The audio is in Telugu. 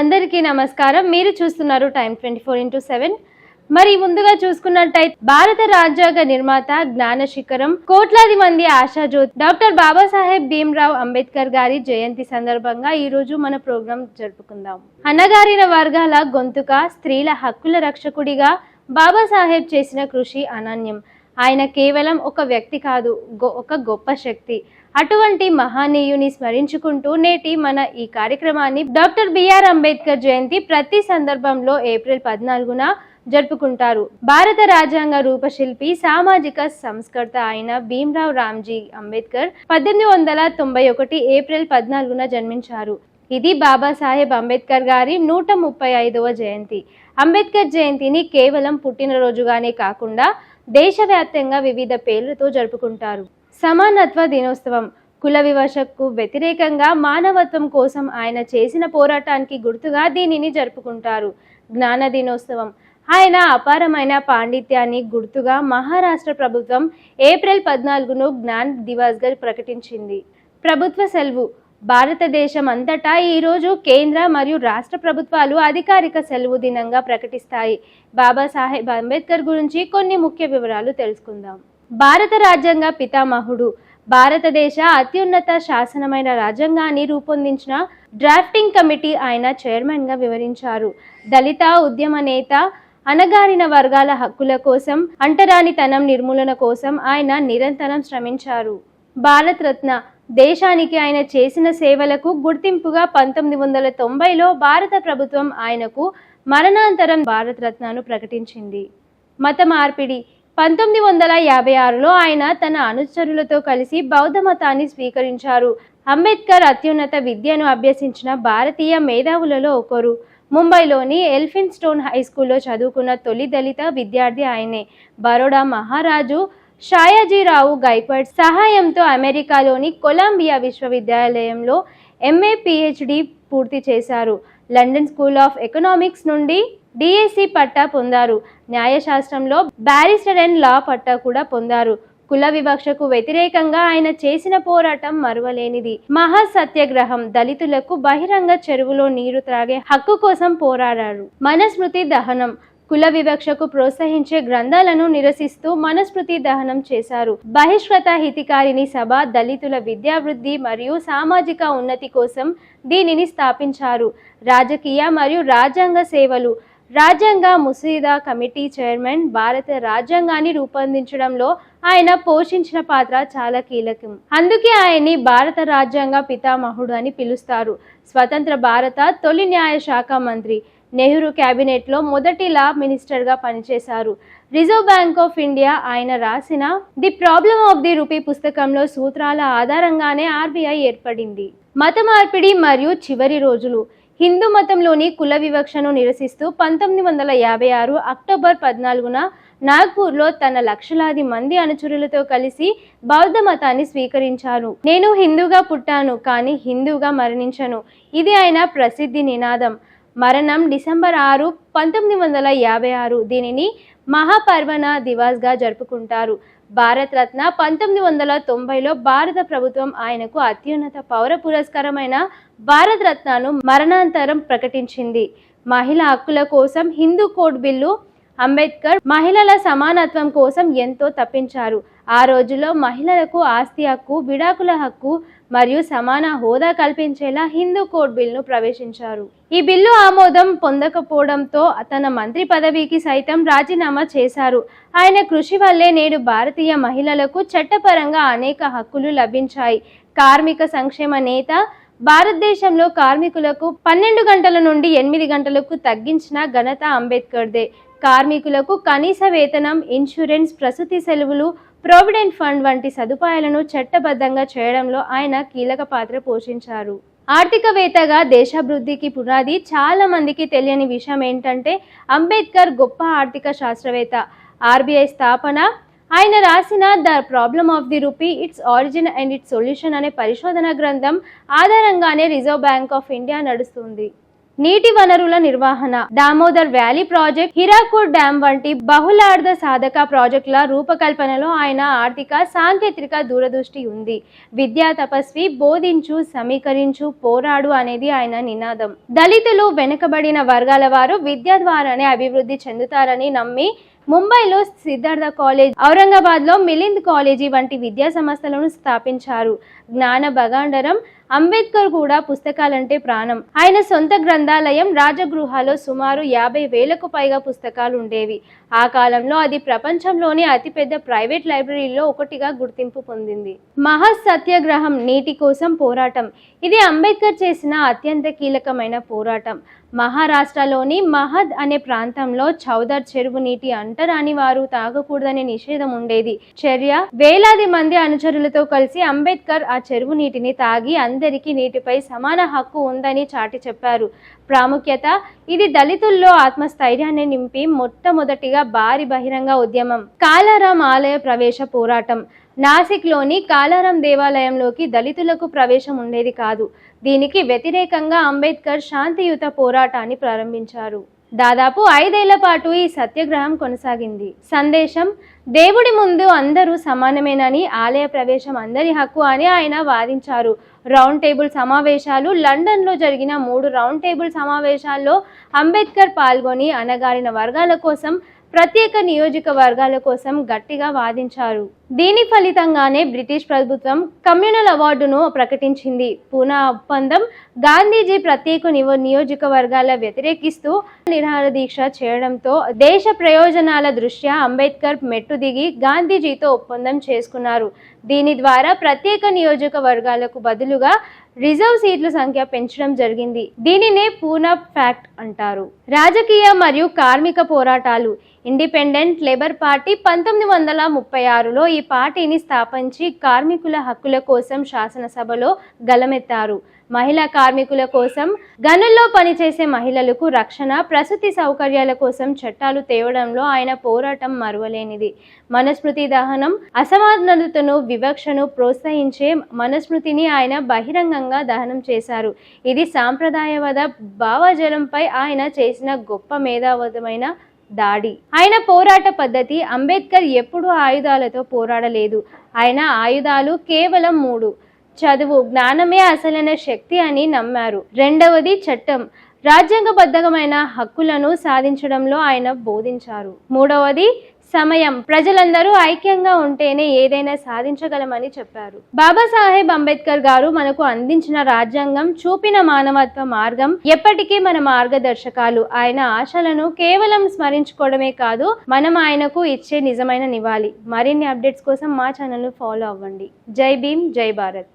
అందరికీ నమస్కారం. మీరు చూస్తున్నారు టైమ్ 24x7. మరి ముందుగా చూసుకున్నట్టయితే భారత రాజ్యాంగ నిర్మాత, జ్ఞాన శిఖరం, కోట్లాది మంది ఆశాజ్యోతి డాక్టర్ బాబాసాహెబ్ భీమ్రావ్ అంబేద్కర్ గారి జయంతి సందర్భంగా ఈ రోజు మన ప్రోగ్రాం జరుపుకుందాం. అణగారిన వర్గాల గొంతుక, స్త్రీల హక్కుల రక్షకుడిగా బాబాసాహెబ్ చేసిన కృషి అనన్యం. ఆయన కేవలం ఒక వ్యక్తి కాదు, ఒక గొప్ప శక్తి. అటువంటి మహానీయుని స్మరించుకుంటూ నేటి మన ఈ కార్యక్రమాన్ని డాక్టర్ బిఆర్ అంబేద్కర్ జయంతి ప్రతి సందర్భంలో ఏప్రిల్ 14న జరుపుకుంటారు. భారత రాజ్యాంగ రూపశిల్పి, సామాజిక సంస్కర్త అయిన భీమ్రావ్ రామ్జీ అంబేద్కర్ 1891 ఏప్రిల్ 14న జన్మించారు. ఇది బాబాసాహెబ్ అంబేద్కర్ గారి 135వ జయంతి. అంబేద్కర్ జయంతిని కేవలం పుట్టినరోజుగానే కాకుండా దేశవ్యాప్తంగా వివిధ పేర్లతో జరుపుకుంటారు. సమానత్వ దినోత్సవం, కుల వివక్షకు వ్యతిరేకంగా మానవత్వం కోసం ఆయన చేసిన పోరాటానికి గుర్తుగా దీనిని జరుపుకుంటారు. జ్ఞాన దినోత్సవం, ఆయన అపారమైన పాండిత్యాన్ని గుర్తుగా మహారాష్ట్ర ప్రభుత్వం ఏప్రిల్ 14ను జ్ఞాన్ దివాస్గా ప్రకటించింది. ప్రభుత్వ సెలవు, భారతదేశం అంతటా ఈరోజు కేంద్ర మరియు రాష్ట్ర ప్రభుత్వాలు అధికారిక సెలవు దినంగా ప్రకటిస్తాయి. బాబాసాహెబ్ అంబేద్కర్ గురించి కొన్ని ముఖ్య వివరాలు తెలుసుకుందాం. భారత రాజ్యాంగ పితామహుడు, భారతదేశ అత్యున్నత శాసనమైన రాజ్యాంగాన్ని రూపొందించిన డ్రాఫ్టింగ్ కమిటీ ఆయన చైర్మన్గా వివరించారు. దళిత ఉద్యమ నేత, అణగారిన వర్గాల హక్కుల కోసం, అంటరానితనం నిర్మూలన కోసం ఆయన నిరంతరం శ్రమించారు. భారత రత్న, దేశానికి ఆయన చేసిన సేవలకు గుర్తింపుగా 1990లో భారత ప్రభుత్వం ఆయనకు మరణాంతరం భారత రత్నను ప్రకటించింది. మత మార్పిడి, 1956లో ఆయన తన అనుచరులతో కలిసి బౌద్ధ మతాన్ని స్వీకరించారు. అంబేద్కర్ అత్యున్నత విద్యను అభ్యసించిన భారతీయ మేధావులలో ఒకరు. ముంబైలోని ఎల్ఫిన్ స్టోన్ హై స్కూల్లో చదువుకున్న తొలి దళిత విద్యార్థి ఆయనే. బరోడా మహారాజు షాయాజీరావు గైక్వాడ్ సహాయంతో అమెరికాలోని కొలంబియా విశ్వవిద్యాలయంలో ఎంఏ పిహెచ్డి పూర్తి చేశారు. లండన్ స్కూల్ ఆఫ్ ఎకనామిక్స్ నుండి డిఎస్సి పట్టా పొందారు. న్యాయశాస్త్రంలో బ్యారిస్టర్ అండ్ లా పట్టా కూడా పొందారు. కుల వివక్షకు వ్యతిరేకంగా ఆయన చేసిన పోరాటం మరువలేనిది. మహా సత్యాగ్రహం, దళితులకు బహిరంగ చెరువులో నీరు త్రాగే హక్కు కోసం పోరాడారు. మనుస్మృతి దహనం, కుల వివక్షకు ప్రోత్సహించే గ్రంథాలను నిరసిస్తూ మనుస్మృతి దహనం చేశారు. బహిష్కృత హితకారిణి సభ, దళితుల విద్యావృద్ధి మరియు సామాజిక ఉన్నతి కోసం దీనిని స్థాపించారు. రాజకీయ మరియు రాజ్యాంగ సేవలు, రాజ్యాంగ ముసీదా కమిటీ చైర్మన్, భారత రాజ్యాంగాన్ని రూపొందించడంలో ఆయన పోషించిన పాత్ర చాలా కీలకం. అందుకే ఆయన్ని భారత రాజ్యాంగ పితామహుడు అని పిలుస్తారు. స్వతంత్ర భారత తొలి న్యాయ శాఖ మంత్రి, నెహ్రూ క్యాబినెట్లో మొదటి లా మినిస్టర్గా పనిచేశారు. రిజర్వ్ బ్యాంక్ ఆఫ్ ఇండియా ఆయన రాసిన the problem of the rupee పుస్తకంలో సూత్రాల ఆధారంగానే ఆర్బీఐ ఏర్పడింది. మత మార్పిడి మరియు చివరి రోజులు, హిందూ మతంలోని కుల వివక్షను నిరసిస్తూ 1956 అక్టోబర్ 14న నాగ్పూర్లో తన లక్షలాది మంది అనుచరులతో కలిసి బౌద్ధ మతాన్ని స్వీకరించారు. నేను హిందూగా పుట్టాను కానీ హిందూగా మరణించను, ఇది ఆయన ప్రసిద్ధి నినాదం. మరణం డిసెంబర్ 6, 1956. దీనిని మహాపర్వణ దివాస్గా జరుపుకుంటారు. భారత రత్న 1990లో భారత ప్రభుత్వం ఆయనకు అత్యున్నత పౌర పురస్కారమైన భారత రత్నను మరణాంతరం ప్రకటించింది. మహిళా హక్కుల కోసం హిందూ కోడ్ బిల్లు, అంబేద్కర్ మహిళల సమానత్వం కోసం ఎంతో తప్పించారు. ఆ రోజుల్లో మహిళలకు ఆస్తి హక్కు, విడాకుల హక్కు మరియు సమాన హోదా కల్పించేలా హిందూ కోడ్ బిల్లును ప్రవేశించారు. ఈ బిల్లు ఆమోదం పొందకపోవడంతో తన మంత్రి పదవికి సైతం రాజీనామా చేశారు. ఆయన కృషి వల్లే నేడు భారతీయ మహిళలకు చట్టపరంగా అనేక హక్కులు లభించాయి. కార్మిక సంక్షేమ నేత, భారతదేశంలో కార్మికులకు 12 గంటల నుండి 8 గంటలకు తగ్గించిన ఘనత అంబేద్కర్దే. కార్మికులకు కనీస వేతనం, ఇన్సూరెన్స్, ప్రసూతి సెలవులు, ప్రొవిడెంట్ ఫండ్ వంటి సదుపాయాలను చట్టబద్ధంగా చేయడంలో ఆయన కీలక పాత్ర పోషించారు. ఆర్థికవేత్తగా దేశాభివృద్ధికి పునాది చాలా మందికి తెలియని విషయం ఏంటంటే అంబేద్కర్ గొప్ప ఆర్థిక శాస్త్రవేత్త. ఆర్బీఐ స్థాపన, ఆయన రాసిన the problem of the rupee, its origin and it's solution అనే పరిశోధన గ్రంథం ఆధారంగానే రిజర్వ్ బ్యాంక్ ఆఫ్ ఇండియా నడుస్తుంది. నీటి వనరుల నిర్వహణ, దామోదర్ వ్యాలీ ప్రాజెక్ట్, హిరాకూడ్ డ్యాం వంటి బహుళార్థ సాధక ప్రాజెక్టుల రూపకల్పనలో ఆయన ఆర్థిక సాంకేతిక దూరదృష్టి ఉంది. విద్యా తపస్వి, బోధించు, సమీకరించు, పోరాడు అనేది ఆయన నినాదం. దళితులు, వెనుకబడిన వర్గాల వారు విద్య ద్వారానే అభివృద్ధి చెందుతారని నమ్మి ముంబైలో సిద్ధార్థ కాలేజ్, ఔరంగాబాద్లో మిలింద్ కాలేజీ వంటి విద్యా సంస్థలను స్థాపించారు. జ్ఞాన భగాండరం అంబేద్కర్ కూడా పుస్తకాలంటే ప్రాణం. ఆయన సొంత గ్రంథాలయం రాజగృహాలో సుమారు 50,000కు పైగా పుస్తకాలు ఉండేవి. ఆ కాలంలో అది ప్రపంచంలోని అతిపెద్ద ప్రైవేట్ లైబ్రరీలో ఒకటిగా గుర్తింపు పొందింది. మహత్ సత్యాగ్రహం, నీటి కోసం పోరాటం. ఇది అంబేద్కర్ చేసిన అత్యంత కీలకమైన పోరాటం. మహారాష్ట్రలోని మహద్ అనే ప్రాంతంలో చౌదర్ చెరువు నీటి అంటరాని వారు తాగకూడదనే నిషేధం ఉండేది. చర్య వేలాది మంది అనుచరులతో కలిసి అంబేద్కర్ ఆ చెరువు నీటిని తాగి అందరికీ నీటిపై సమాన హక్కు ఉందని చాటి చెప్పారు. ప్రాముఖ్యత, ఇది దళితుల్లో ఆత్మస్థైర్యాన్ని నింపి మొట్టమొదటిగా భారీ బహిరంగ ఉద్యమం. కాలారాం ఆలయ ప్రవేశ పోరాటం. నాసిక్లోని కాలారాం దేవాలయంలోకి దళితులకు ప్రవేశం ఉండేది కాదు. దీనికి వ్యతిరేకంగా అంబేద్కర్ శాంతియుత పోరాటాన్ని ప్రారంభించారు. దాదాపు 5 ఏళ్ల పాటు ఈ సత్యాగ్రహం కొనసాగింది. సందేశం, దేవుడి ముందు అందరూ సమానమేనని, ఆలయ ప్రవేశం అందరి హక్కు అని ఆయన వాదించారు. రౌండ్ టేబుల్ సమావేశాలు. లండన్లో జరిగిన 3 రౌండ్ టేబుల్ సమావేశాల్లో అంబేద్కర్ పాల్గొని అణగారిన వర్గాల కోసం, ప్రత్యేక నియోజకవర్గాల కోసం గట్టిగా వాదించారు. దీని ఫలితంగానే బ్రిటిష్ ప్రభుత్వం కమ్యూనల్ అవార్డును ప్రకటించింది. పూనా ఒప్పందం, గాంధీజీ ప్రత్యేక నియోజకవర్గాల వ్యతిరేకిస్తూ నిరాహార దీక్ష చేయడంతో దేశ ప్రయోజనాల దృష్ట్యా అంబేద్కర్ మెట్టు దిగి గాంధీజీతో ఒప్పందం చేసుకున్నారు. దీని ద్వారా ప్రత్యేక నియోజకవర్గాలకు బదులుగా రిజర్వ్ సీట్ల సంఖ్య పెంచడం జరిగింది. దీనినే పూనా ఫ్యాక్ట్ అంటారు. రాజకీయ మరియు కార్మిక పోరాటాలు. ఇండిపెండెంట్ లేబర్ పార్టీ 1936లో ఈ పార్టీని స్థాపించి కార్మికుల హక్కుల కోసం శాసనసభలో గలమెత్తారు. మహిళా కార్మికుల కోసం, గనుల్లో పనిచేసే మహిళలకు రక్షణ, ప్రసూతి సౌకర్యాల కోసం చట్టాలు తేవడంలో ఆయన పోరాటం మరువలేనిది. మనుస్మృతి దహనం, అసమానతను, వివక్షను ప్రోత్సహించే మనుస్మృతిని ఆయన బహిరంగంగా దహనం చేశారు. ఇది సాంప్రదాయవాద భావజాలంపై ఆయన చేసిన గొప్ప మేధావితమైన దాడి. ఆయన పోరాట పద్ధతి. అంబేద్కర్ ఎప్పుడూ ఆయుధాలతో పోరాడలేదు. ఆయన ఆయుధాలు కేవలం 3: చదువు, జ్ఞానమే అసలైన శక్తి అని నమ్మారు. రెండవది చట్టం, రాజ్యాంగబద్ధమైన హక్కులను సాధించడంలో ఆయన బోధించారు. మూడవది సమయం, ప్రజలందరూ ఐక్యంగా ఉంటేనే ఏదైనా సాధించగలమని చెప్పారు. బాబాసాహెబ్ అంబేద్కర్ గారు మనకు అందించిన రాజ్యాంగం, చూపిన మానవత్వ మార్గం ఎప్పటికీ మన మార్గదర్శకాలు. ఆయన ఆశలను కేవలం స్మరించుకోవడమే కాదు, మనం ఆయనకు ఇచ్చే నిజమైన నివాళి. మరిన్ని అప్డేట్స్ కోసం మా ఛానల్ను ఫాలో అవ్వండి. జై భీమ్, జై భారత్.